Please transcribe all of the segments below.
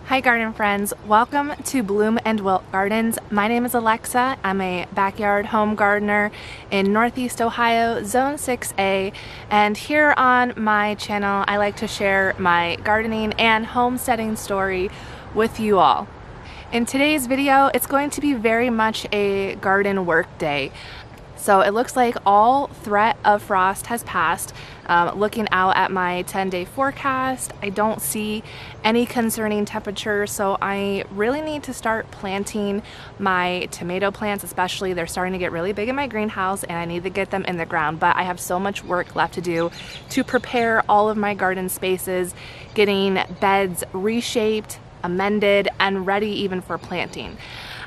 Hi garden friends, welcome to Bloom and Wilt Gardens. My name is Alexa. I'm a backyard home gardener in Northeast Ohio, Zone 6A, and here on my channel I like to share my gardening and homesteading story with you all. In today's video, it's going to be very much a garden work day. So it looks like all threat of frost has passed. Looking out at my 10-day forecast, I don't see any concerning temperatures, so I really need to start planting my tomato plants, especially. They're starting to get really big in my greenhouse and I need to get them in the ground, but I have so much work left to do to prepare all of my garden spaces, getting beds reshaped, amended, and ready even for planting.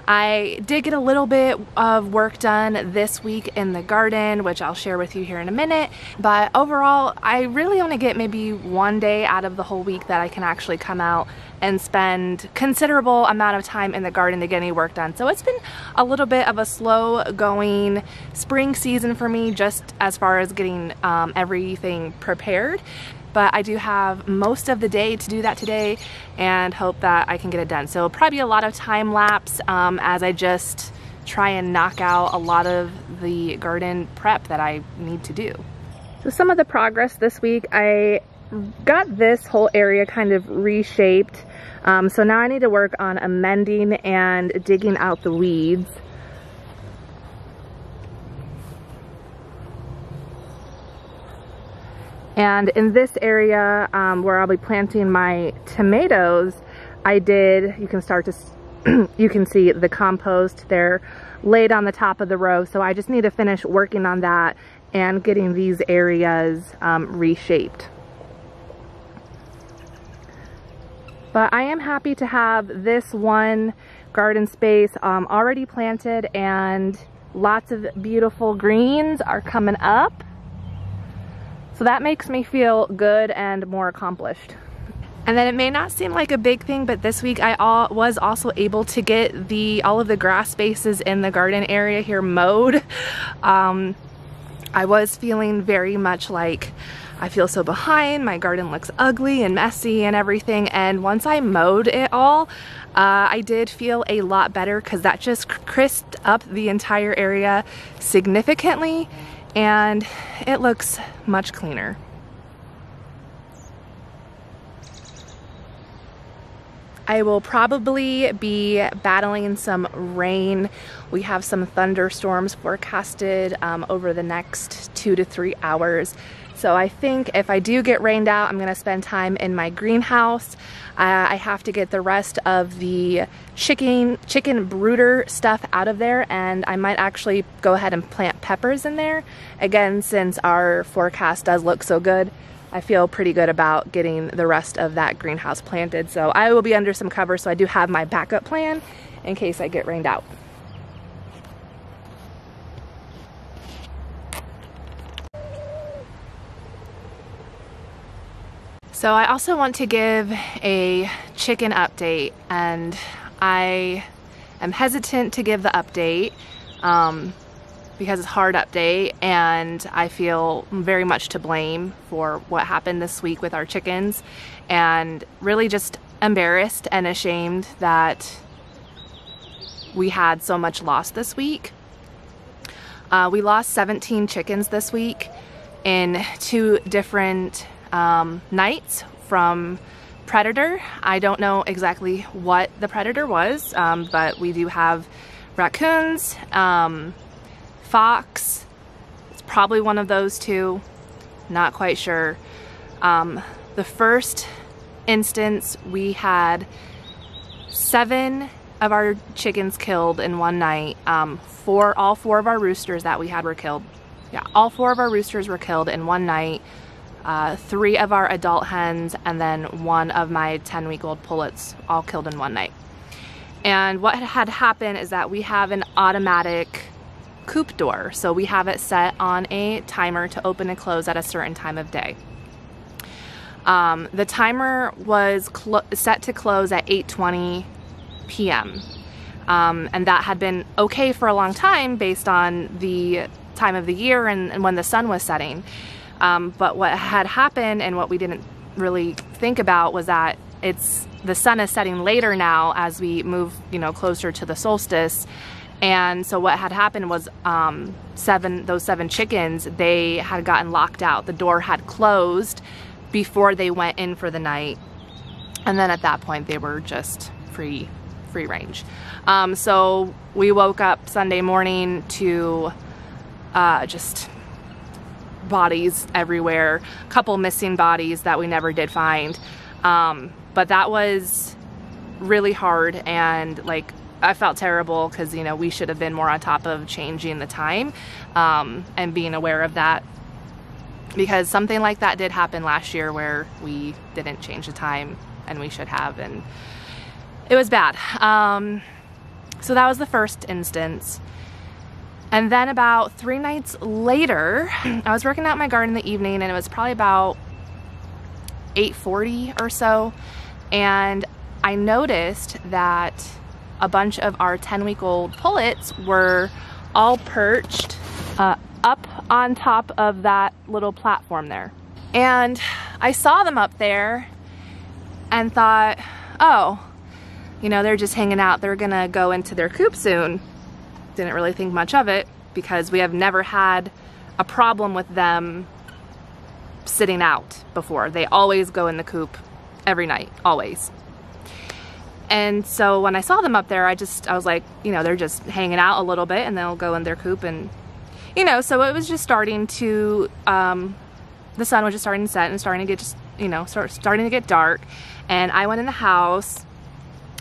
I did get a little bit of work done this week in the garden, which I'll share with you here in a minute, but overall I really only get maybe one day out of the whole week that I can actually come out and spend considerable amount of time in the garden to get any work done. So it's been a little bit of a slow going spring season for me, just as far as getting everything prepared. But I do have most of the day to do that today and hope that I can get it done. So it'll probably be a lot of time lapse as I just try and knock out a lot of the garden prep that I need to do. So some of the progress this week, I got this whole area kind of reshaped. So now I need to work on amending and digging out the weeds. And in this area where I'll be planting my tomatoes, I did, you can start to, you can see the compost there laid on the top of the row. So I just need to finish working on that and getting these areas reshaped. But I am happy to have this one garden space already planted, and lots of beautiful greens are coming up. So that makes me feel good and more accomplished. And then it may not seem like a big thing, but this week I was also able to get all of the grass spaces in the garden area here mowed. I was feeling very much like I feel so behind, my garden looks ugly and messy and everything, and once I mowed it all, I did feel a lot better because that just crisped up the entire area significantly and it looks much cleaner. I will probably be battling some rain. We have some thunderstorms forecasted over the next 2 to 3 hours. So I think if I do get rained out, I'm gonna spend time in my greenhouse. I have to get the rest of the chicken brooder stuff out of there, and I might actually go ahead and plant peppers in there. Again, since our forecast does look so good, I feel pretty good about getting the rest of that greenhouse planted. So I will be under some cover, so I do have my backup plan in case I get rained out. So I also want to give a chicken update, and I am hesitant to give the update because it's a hard update and I feel very much to blame for what happened this week with our chickens, and really just embarrassed and ashamed that we had so much loss this week. We lost 17 chickens this week in 2 different nights from predator. I don't know exactly what the predator was, but we do have raccoons, fox. It's probably one of those 2, not quite sure. The first instance, we had 7 of our chickens killed in one night. All 4 of our roosters that we had were killed. Yeah, all 4 of our roosters were killed in one night. 3 of our adult hens, and then 1 of my 10-week-old pullets, all killed in one night. And what had happened is that we have an automatic coop door, so we have it set on a timer to open and close at a certain time of day. The timer was set to close at 8:20 p.m. And that had been okay for a long time based on the time of the year and when the sun was setting. But what had happened and what we didn't really think about was that it's the sun is setting later now as we move, you know, closer to the solstice. And so what had happened was those 7 chickens, they had gotten locked out. The door had closed before they went in for the night. And then at that point they were just free range. So we woke up Sunday morning to just bodies everywhere, a couple missing bodies that we never did find. But that was really hard, and like I felt terrible because, you know, we should have been more on top of changing the time and being aware of that, because something like that did happen last year where we didn't change the time and we should have, and it was bad. So that was the first instance. And then about 3 nights later, I was working out my garden in the evening, and it was probably about 8:40 or so, and I noticed that a bunch of our 10-week-old pullets were all perched up on top of that little platform there. And I saw them up there and thought, oh, you know, they're just hanging out. They're gonna go into their coop soon. Didn't really think much of it because we have never had a problem with them sitting out before. They always go in the coop every night, always. And so when I saw them up there, I was like, you know, they're just hanging out a little bit and they'll go in their coop, and, you know, so it was just starting to, the sun was just starting to set and starting to get just, you know, starting to get dark. And I went in the house,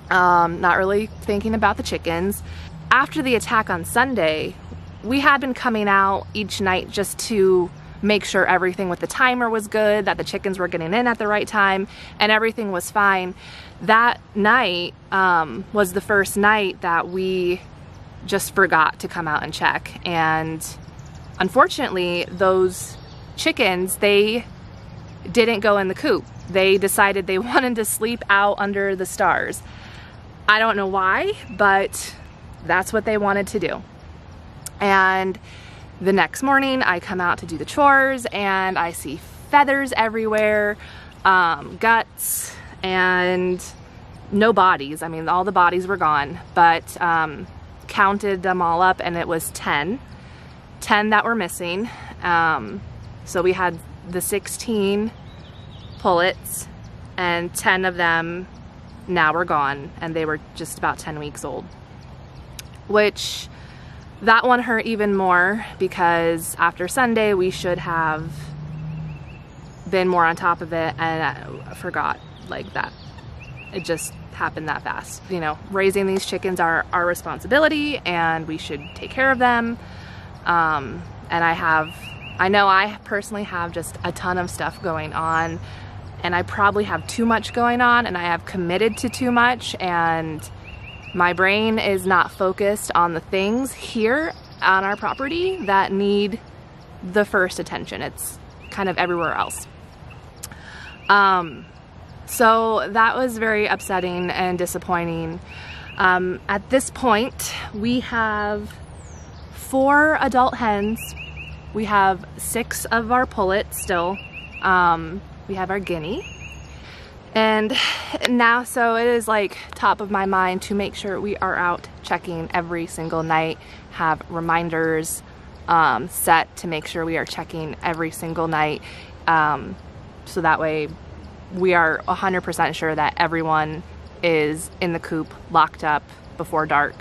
not really thinking about the chickens. After the attack on Sunday, we had been coming out each night just to make sure everything with the timer was good, that the chickens were getting in at the right time, and everything was fine. That night was the first night that we just forgot to come out and check. And unfortunately, those chickens, they didn't go in the coop. They decided they wanted to sleep out under the stars. I don't know why, but that's what they wanted to do. And the next morning I come out to do the chores and I see feathers everywhere, guts, and no bodies. I mean, all the bodies were gone, but counted them all up and it was 10 that were missing. So we had the 16 pullets and 10 of them now were gone, and they were just about 10 weeks old, which that one hurt even more because after Sunday we should have been more on top of it, and I forgot like that. It just happened that fast. You know, raising these chickens are our responsibility and we should take care of them. And I know I personally have just a ton of stuff going on, and I probably have too much going on, and I have committed to too much, and my brain is not focused on the things here on our property that need the first attention. It's kind of everywhere else. So that was very upsetting and disappointing. At this point, we have 4 adult hens. We have 6 of our pullets still. We have our guinea. And now, so it is like top of my mind to make sure we are out checking every single night, have reminders set to make sure we are checking every single night. So that way we are 100% sure that everyone is in the coop, locked up before dark.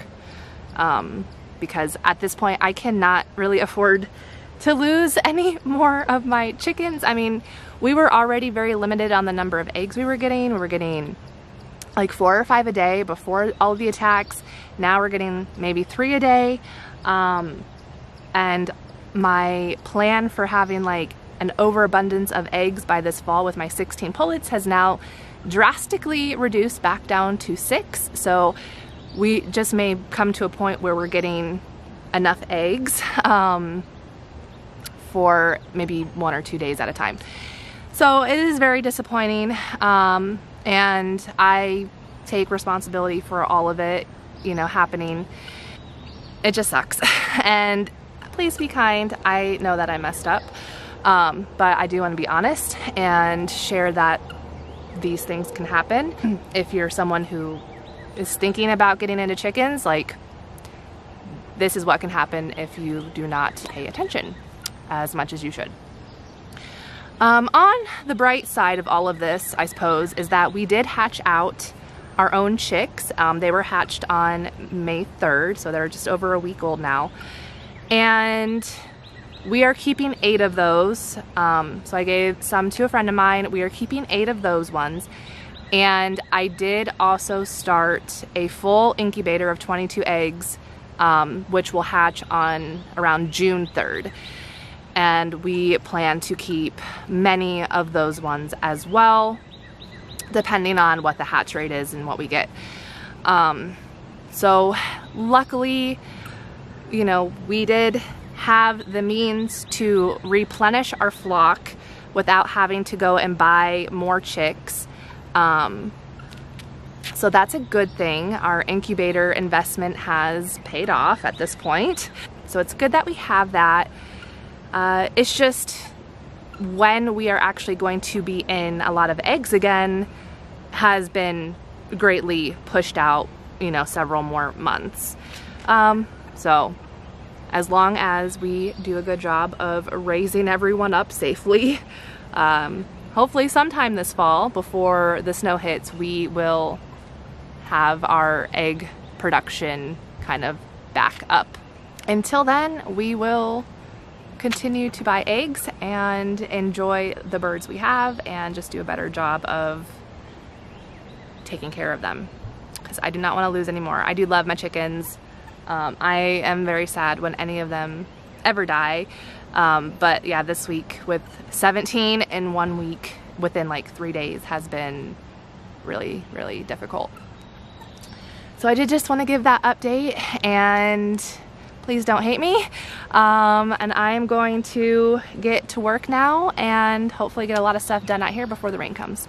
Because at this point I cannot really afford to lose any more of my chickens. I mean, we were already very limited on the number of eggs we were getting. We were getting like 4 or 5 a day before all of the attacks. Now we're getting maybe 3 a day. And my plan for having like an overabundance of eggs by this fall with my 16 pullets has now drastically reduced back down to 6. So we just may come to a point where we're getting enough eggs for maybe 1 or 2 days at a time. So it is very disappointing, and I take responsibility for all of it, you know, happening. It just sucks. And please be kind. I know that I messed up, but I do want to be honest and share that these things can happen. If you're someone who is thinking about getting into chickens, like, this is what can happen if you do not pay attention as much as you should. On the bright side of all of this, I suppose, is that we did hatch out our own chicks. They were hatched on May 3rd, so they're just over a week old now. And we are keeping 8 of those. So I gave some to a friend of mine. We are keeping 8 of those ones. And I did also start a full incubator of 22 eggs, which will hatch on around June 3rd. And we plan to keep many of those ones as well, depending on what the hatch rate is and what we get. So luckily, you know, we did have the means to replenish our flock without having to go and buy more chicks. So that's a good thing. Our incubator investment has paid off at this point. So it's good that we have that. It's just when we are actually going to be in a lot of eggs again has been greatly pushed out, you know, several more months. So as long as we do a good job of raising everyone up safely, hopefully sometime this fall before the snow hits, we will have our egg production kind of back up. Until then, we will continue to buy eggs and enjoy the birds we have and just do a better job of taking care of them, because I do not want to lose any more. I do love my chickens. I am very sad when any of them ever die. But yeah, this week with 17 in 1 week within like 3 days has been really, really difficult. So I did just want to give that update, and please don't hate me. And I am going to get to work now and hopefully get a lot of stuff done out here before the rain comes.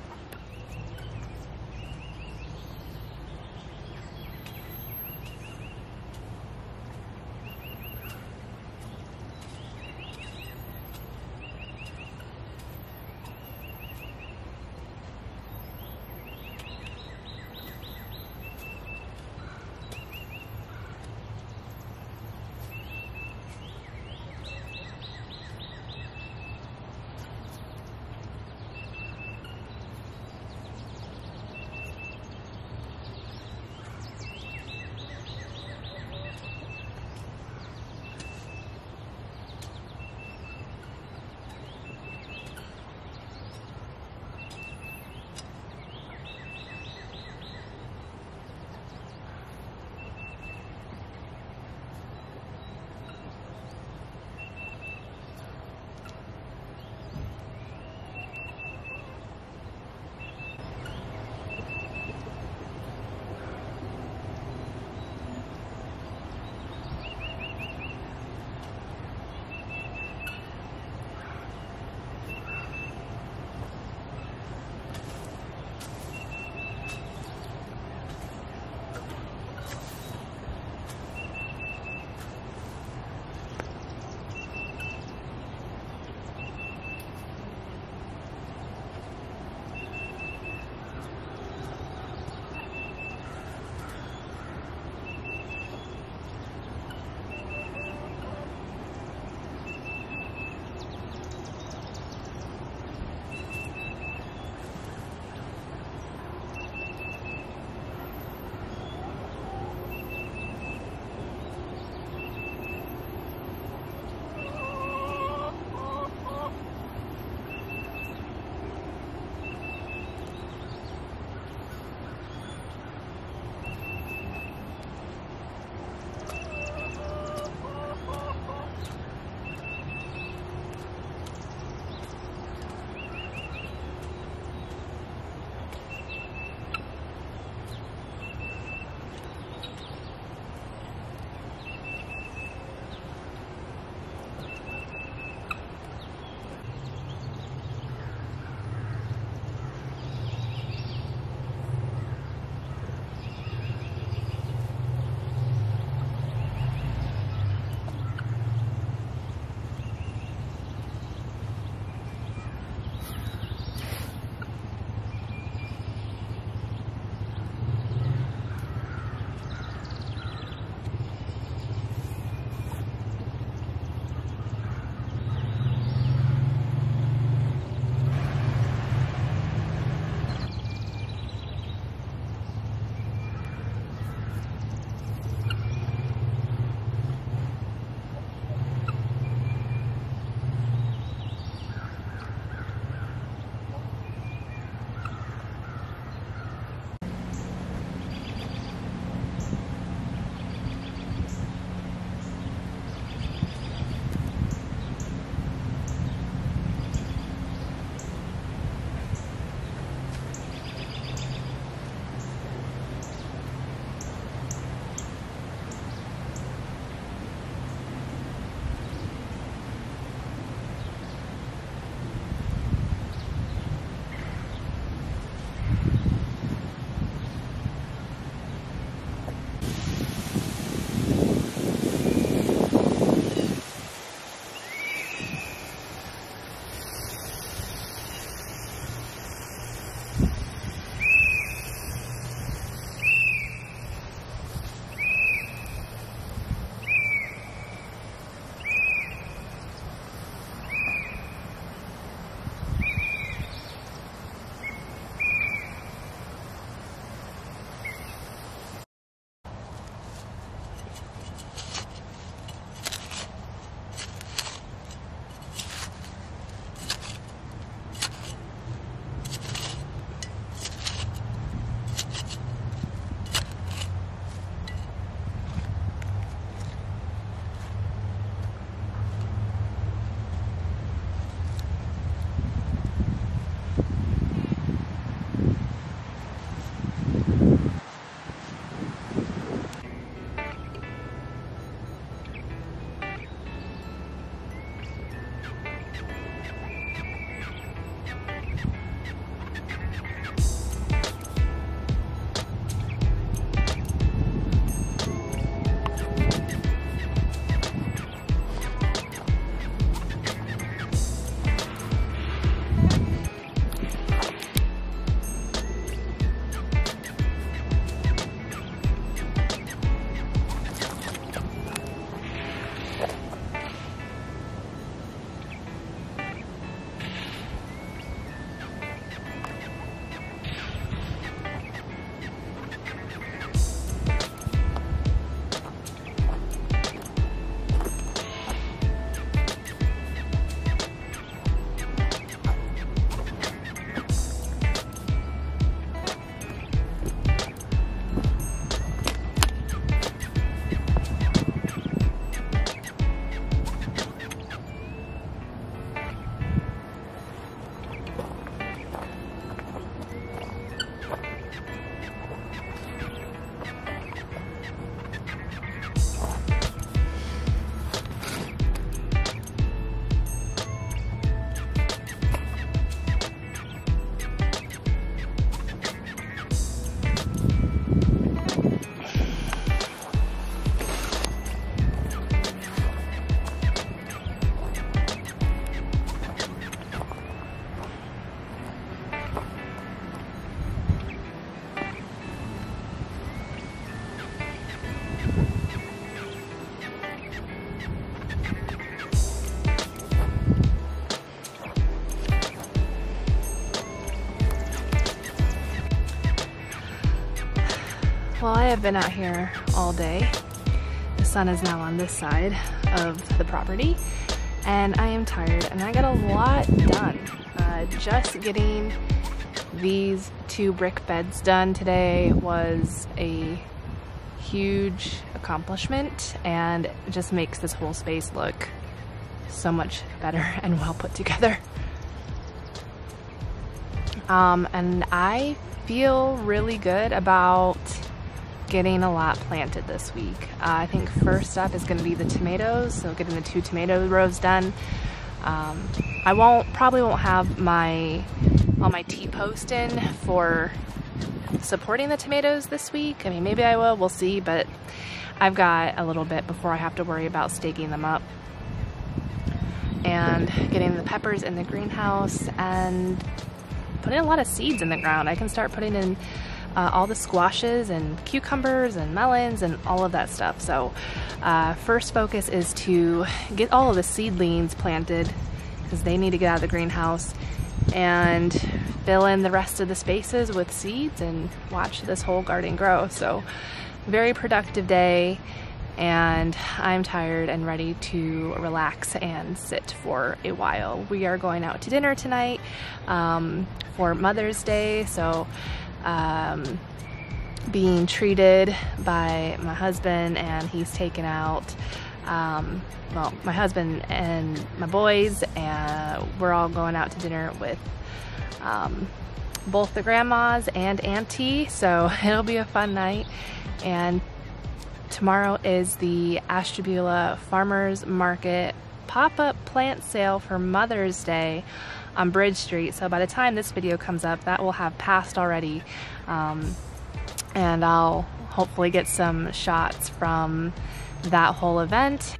Well, I have been out here all day. The sun is now on this side of the property, and I am tired, and I got a lot done. Just getting these 2 brick beds done today was a huge accomplishment, and it just makes this whole space look so much better and well put together. And I feel really good about getting a lot planted this week. I think first up is going to be the tomatoes, so getting the 2 tomato rows done. I probably won't have all my T-post in for supporting the tomatoes this week. I mean, maybe I will, we'll see, but I've got a little bit before I have to worry about staking them up. And getting the peppers in the greenhouse and putting a lot of seeds in the ground. I can start putting in all the squashes and cucumbers and melons and all of that stuff. So first focus is to get all of the seedlings planted because they need to get out of the greenhouse, and fill in the rest of the spaces with seeds and watch this whole garden grow. So very productive day, and I'm tired and ready to relax and sit for a while. We are going out to dinner tonight for Mother's Day, so being treated by my husband, and he's taken out well, my husband and my boys, and we're all going out to dinner with both the grandmas and auntie, so it'll be a fun night. And tomorrow is the Ashtabula Farmers Market pop-up plant sale for Mother's Day on Bridge Street. So by the time this video comes up, that will have passed already, and I'll hopefully get some shots from that whole event.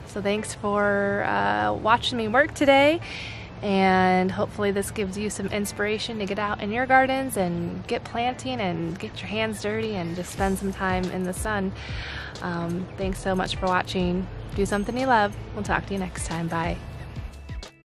So thanks for watching me work today, and hopefully this gives you some inspiration to get out in your gardens and get planting and get your hands dirty and just spend some time in the sun. Thanks so much for watching. Do something you love. We'll talk to you next time. Bye.